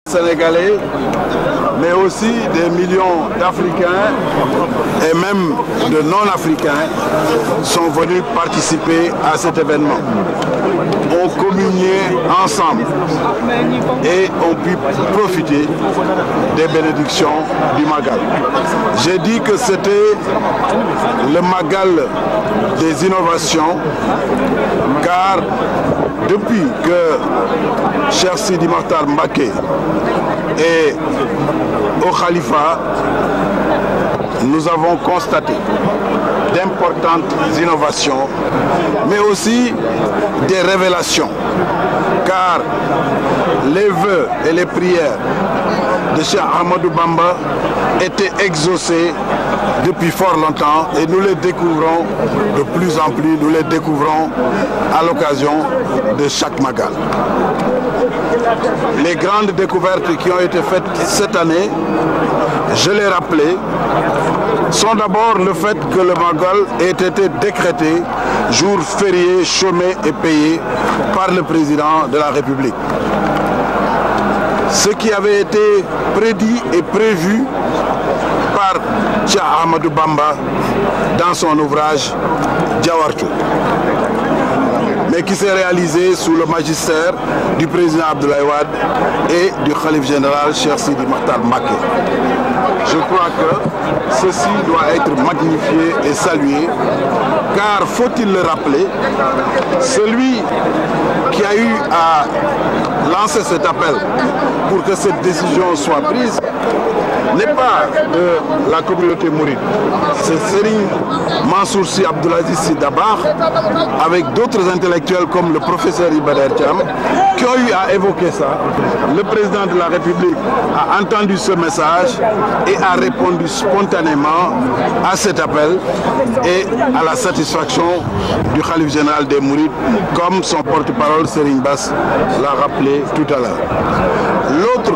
Sénégalais, mais aussi des millions d'Africains et même de non-Africains sont venus participer à cet événement. Ont communié ensemble et ont pu profiter des bénédictions du Magal. J'ai dit que c'était le Magal des innovations, car depuis que Cheikh Sidi Mokhtar Mbacké est au Khalifa, nous avons constaté d'importantes innovations, mais aussi des révélations, car les vœux et les prières de Cheikh Ahmadou Bamba étaient exaucés depuis fort longtemps et nous les découvrons de plus en plus, nous les découvrons à l'occasion de chaque Magal. Les grandes découvertes qui ont été faites cette année, je l'ai rappelé, sont d'abord le fait que le Magal ait été décrété jour férié, chômé et payé par le président de la République. Ce qui avait été prédit et prévu par Cheikh Ahmadou Bamba dans son ouvrage Diawartouh, mais qui s'est réalisé sous le magistère du président Abdoulaye Wade et du Khalife général Cheikh Sidi Mokhtar Mbacké. Je crois que ceci doit être magnifié et salué, car faut-il le rappeler, celui qui a eu à lancer cet appel pour que cette décision soit prise n'est pas de la communauté mouride. C'est Serigne Mansour Sy Abdoulaziz Sy Dabakh, avec d'autres intellectuels comme le professeur Iba Der Thiam, qui ont eu à évoquer ça. Le président de la République a entendu ce message et a répondu spontanément à cet appel et à la satisfaction du Khalife général des Mourides, comme son porte-parole Serigne Bass l'a rappelé tout à l'heure. L'autre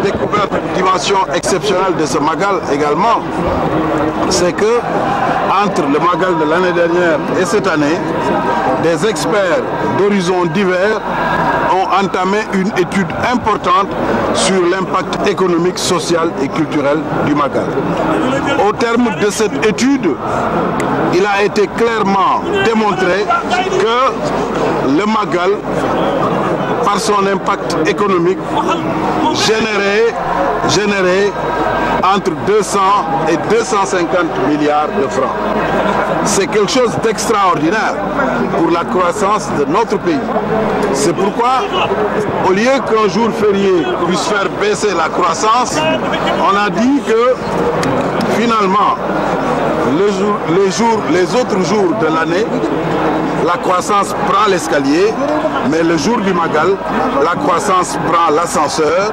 découverte, dimension exceptionnelle de ce Magal également, c'est que entre le Magal de l'année dernière et cette année, des experts d'horizons divers ont entamé une étude importante sur l'impact économique, social et culturel du Magal. Au terme de cette étude, il a été clairement démontré que le Magal, par son impact économique, générait entre 200 et 250 milliards de francs. C'est quelque chose d'extraordinaire pour la croissance de notre pays. C'est pourquoi, au lieu qu'un jour férié puisse faire baisser la croissance, on a dit que finalement, les autres jours de l'année, la croissance prend l'escalier, mais le jour du Magal, la croissance prend l'ascenseur,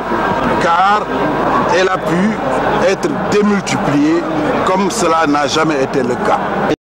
car elle a pu être démultipliée comme cela n'a jamais été le cas.